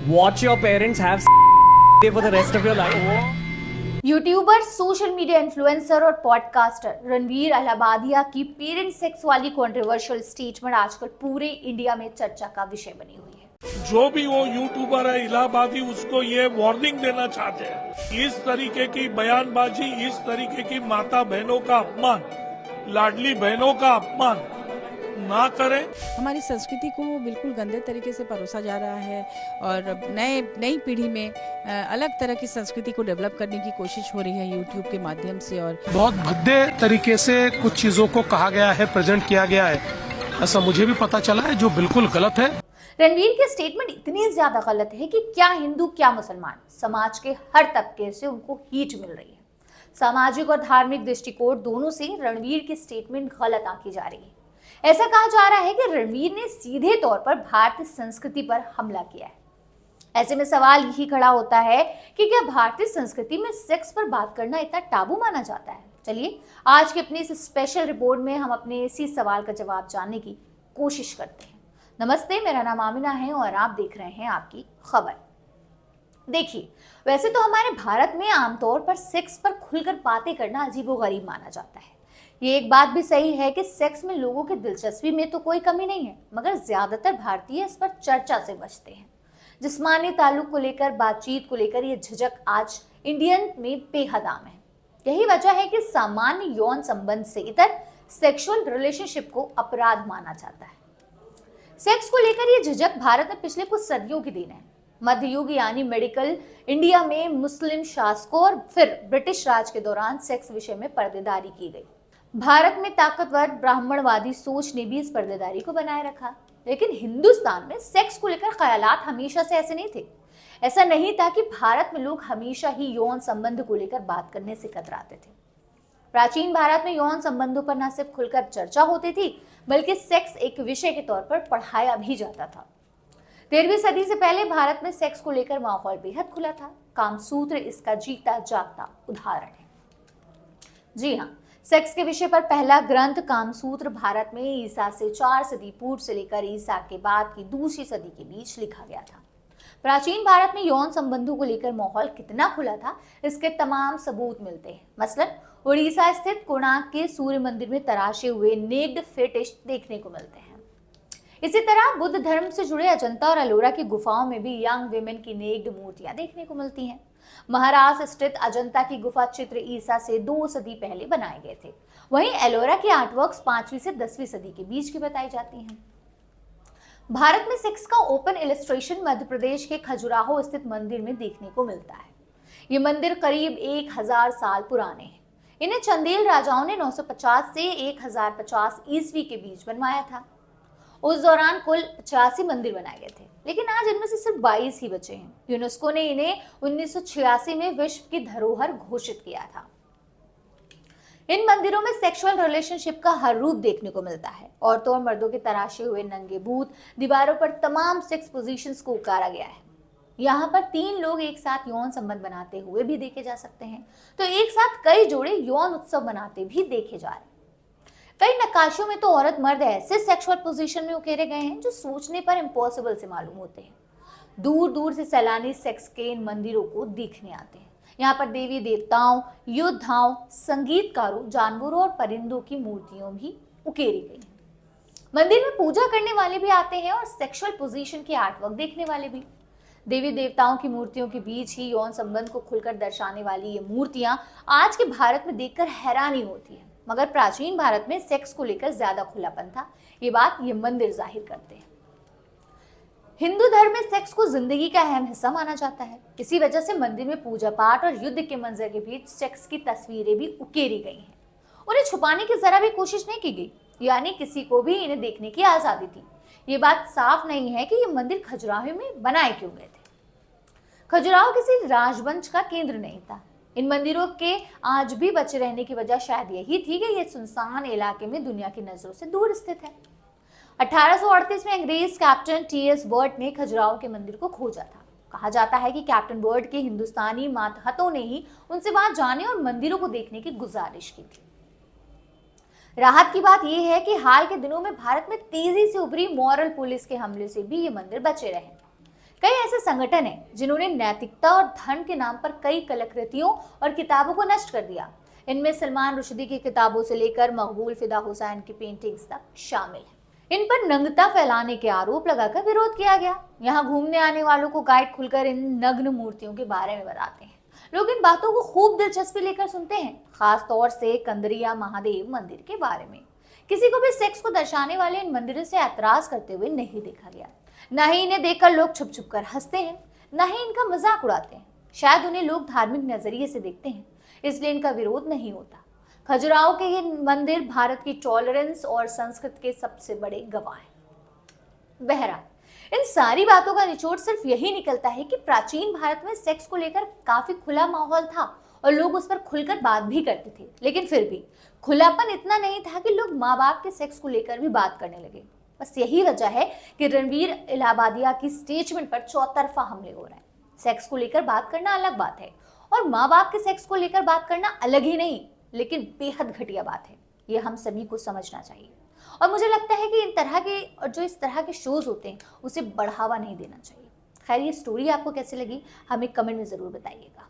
watch your parents have for the rest of your life. YouTuber, social media influencer और podcaster Ranveer Allahbadia की parent sex वाली controversial statement आजकल पूरे India में चर्चा का विषय बनी हुई है। जो भी वो यूट्यूबर है इलाहाबादी, उसको ये वार्निंग देना चाहते हैं, इस तरीके की बयानबाजी, इस तरीके की माता बहनों का अपमान, लाडली बहनों का अपमान ना करें। हमारी संस्कृति को बिल्कुल गंदे तरीके से परोसा जा रहा है और नई पीढ़ी में अलग तरह की संस्कृति को डेवलप करने की कोशिश हो रही है यूट्यूब के माध्यम से। और बहुत भद्दे तरीके से कुछ चीजों को कहा गया है, प्रेजेंट किया गया है, ऐसा मुझे भी पता चला है, जो बिल्कुल गलत है। रणवीर की स्टेटमेंट इतनी ज्यादा गलत है कि क्या हिंदू क्या मुसलमान, समाज के हर तबके से उनको हीट मिल रही है। सामाजिक और धार्मिक दृष्टिकोण दोनों से रणवीर की स्टेटमेंट गलत आंकी जा रही है। ऐसा कहा जा रहा है कि रणवीर ने सीधे तौर पर भारतीय संस्कृति पर हमला किया है। ऐसे में सवाल यही खड़ा होता है कि क्या भारतीय संस्कृति में सेक्स पर बात करना इतना टाबू माना जाता है? चलिए आज की अपनी इस स्पेशल रिपोर्ट में हम अपने इसी सवाल का जवाब जानने की कोशिश करते हैं। नमस्ते, मेरा नाम आमिना है और आप देख रहे हैं आपकी खबर। देखिए, वैसे तो हमारे भारत में आमतौर पर सेक्स पर खुलकर बातें करना अजीबोगरीब माना जाता है। ये एक बात भी सही है कि सेक्स में लोगों की दिलचस्पी में तो कोई कमी नहीं है, मगर ज्यादातर भारतीय इस पर चर्चा से बचते हैं। जिस्मानी ताल्लुक को लेकर, बातचीत को लेकर ये झिझक आज इंडियन में बेहद आम है। यही वजह है कि सामान्य यौन संबंध से इतर सेक्सुअल रिलेशनशिप को अपराध माना जाता है। सेक्स को लेकर ये झिझक भारत में पिछले कुछ सदियों की देन है। मध्य युग यानी मेडिकल इंडिया में मुस्लिम शासकों और फिर ब्रिटिश राज के दौरान सेक्स विषय में पर्देदारी की गई। भारत में ताकतवर ब्राह्मणवादी सोच ने भी इस पर्देदारी को बनाए रखा, लेकिन हिंदुस्तान में सेक्स को लेकर ख्यालात हमेशा से ऐसे नहीं थे। ऐसा नहीं था कि भारत में लोग हमेशा ही यौन संबंध को लेकर बात करने से कतराते थे। प्राचीन भारत में यौन संबंधों पर न सिर्फ खुलकर चर्चा होती थी, बल्कि सेक्स एक विषय के तौर पर पढ़ाया भी जाता था। 13वीं सदी से पहले भारत में सेक्स को लेकर माहौल बेहद खुला था। कामसूत्र इसका जीता जागता उदाहरण है। जी हाँ, सेक्स के विषय पर पहला ग्रंथ कामसूत्र भारत में ईसा से 4 सदी पूर्व से लेकर ईसा के बाद की दूसरी सदी के बीच लिखा गया था। प्राचीन भारत में यौन संबंधों को लेकर माहौल कितना खुला था, इसके तमाम सबूत मिलते हैं। मसलन उड़ीसा स्थित कोणार्क के सूर्य मंदिर में तराशे हुए नेक्ड फेटिश देखने को मिलते हैं। इसी तरह बुद्ध धर्म से जुड़े अजंता और एलोरा की गुफाओं में भी यंग विमेन की नेक्ड मूर्तियां देखने को मिलती हैं। महाराष्ट्र स्थित अजंता की गुफा चित्र ईसा से 2 सदी पहले बनाए गए थे। वहीं एलोरा के आर्टवर्क्स 5वीं से 10वीं सदी के बीच की बताई जाती हैं। भारत में सेक्स का ओपन इलस्ट्रेशन मध्य प्रदेश के खजुराहो स्थित मंदिर में देखने को मिलता है। ये मंदिर करीब 1000 साल पुराने हैं। इन्हें चंदेल राजाओं ने 950 से 1050 ईस्वी के बीच बनवाया था। उस दौरान कुल 85 मंदिर बनाए गए थे, लेकिन आज इनमें से सिर्फ 22 ही बचे हैं। यूनेस्को ने इन्हें 1986 में विश्व की धरोहर घोषित किया था। इन मंदिरों में सेक्सुअल रिलेशनशिप का हर रूप देखने को मिलता है। औरतों और मर्दों के तराशे हुए नंगे भूत, दीवारों पर तमाम सेक्स पोजीशंस को उकारा गया है। यहाँ पर 3 लोग एक साथ यौन संबंध बनाते हुए भी देखे जा सकते हैं, तो एक साथ कई जोड़े यौन उत्सव बनाते भी देखे जा रहे हैं। कई नक्काशियों में तो औरत मर्द ऐसे सेक्सुअल पोजीशन में उकेरे गए हैं जो सोचने पर इम्पॉसिबल से मालूम होते हैं। दूर दूर से सैलानी सेक्स के इन मंदिरों को देखने आते हैं। यहाँ पर देवी देवताओं, योद्धाओं, संगीतकारों, जानवरों और परिंदों की मूर्तियों भी उकेरी गई हैं। मंदिर में पूजा करने वाले भी आते हैं और सेक्सुअल पोजीशन के आर्टवर्क देखने वाले भी। देवी देवताओं की मूर्तियों के बीच ही यौन संबंध को खुलकर दर्शाने वाली ये मूर्तियां आज के भारत में देखकर हैरानी होती है, मगर प्राचीन भारत में सेक्स को लेकर ज्यादा खुलापन था। ये बात ये मंदिर जाहिर करते हैं। हिंदू धर्म में सेक्स को जिंदगी का अहम हिस्सा माना जाता है। इसी वजह से मंदिर में पूजा पाठ और युद्ध के मंजर के बीच सेक्स की तस्वीरें भी उकेरी गई हैं। उन्हें छुपाने की जरा भी कोशिश नहीं की गई, यानी किसी को भी इन्हें देखने की आजादी थी। ये बात साफ नहीं है कि ये मंदिर खजुराहो में बनाए क्यों गए थे। खजुराहो किसी राजवंश का केंद्र नहीं था। इन मंदिरों के आज भी बचे रहने की वजह शायद यही थी कि ये सुनसान इलाके में दुनिया की नजरों से दूर स्थित है। 1838 में अंग्रेज कैप्टन टी.एस. बर्ट ने खजुराहो के मंदिर को खोजा था। कहा जाता है कि कैप्टन बर्ट के हिंदुस्तानी मातहतों ने ही उनसे वहां जाने और मंदिरों को देखने की गुजारिश की थी। राहत की बात यह है कि हाल के दिनों में भारत में तेजी से उभरी मॉरल पुलिस के हमले से भी ये मंदिर बचे रहे। कई ऐसे संगठन हैं जिन्होंने नैतिकता और धर्म के नाम पर कई कलाकृतियों और किताबों को नष्ट कर दिया। इनमें सलमान रुश्दी की किताबों से लेकर मकबूल फिदा हुसैन की पेंटिंग्स तक शामिल है। इन पर नग्नता फैलाने के आरोप लगाकर विरोध किया गया। यहाँ घूमने आने वालों को गाइड खुलकर इन नग्न मूर्तियों के बारे में बताते हैं। लोग इन बातों को खूब दिलचस्पी लेकर सुनते हैं, खास तौर से कंदरिया महादेव मंदिर के बारे में। किसी को भी सेक्स को दर्शाने वाले इन मंदिरों से ऐतराज करते हुए नहीं देखा गया। न ही इन्हें देखकर लोग छुप छुप कर हंसते हैं, न ही इनका मजाक उड़ाते हैं। शायद उन्हें लोग धार्मिक नजरिए से देखते हैं, इसलिए इनका विरोध नहीं होता। खजुराहो के ये मंदिर भारत की टॉलरेंस और संस्कृति के सबसे बड़े गवाह हैं। बहरहाल इन सारी बातों का निचोड़ सिर्फ यही निकलता है कि प्राचीन भारत में सेक्स को लेकर काफी खुला माहौल था और लोग उस पर खुलकर बात भी करते थे, लेकिन फिर भी खुलापन इतना नहीं था कि लोग माँ बाप के सेक्स को लेकर भी बात करने लगे। बस यही वजह है कि रणवीर इलाहाबादिया की स्टेटमेंट पर चौतरफा हमले हो रहे हैं। सेक्स को लेकर बात करना अलग बात है और माँ बाप के सेक्स को लेकर बात करना अलग ही नहीं, लेकिन बेहद घटिया बात है। ये हम सभी को समझना चाहिए और मुझे लगता है कि इन तरह के और जो इस तरह के शोज होते हैं उसे बढ़ावा नहीं देना चाहिए। खैर, ये स्टोरी आपको कैसे लगी हमें कमेंट में जरूर बताइएगा।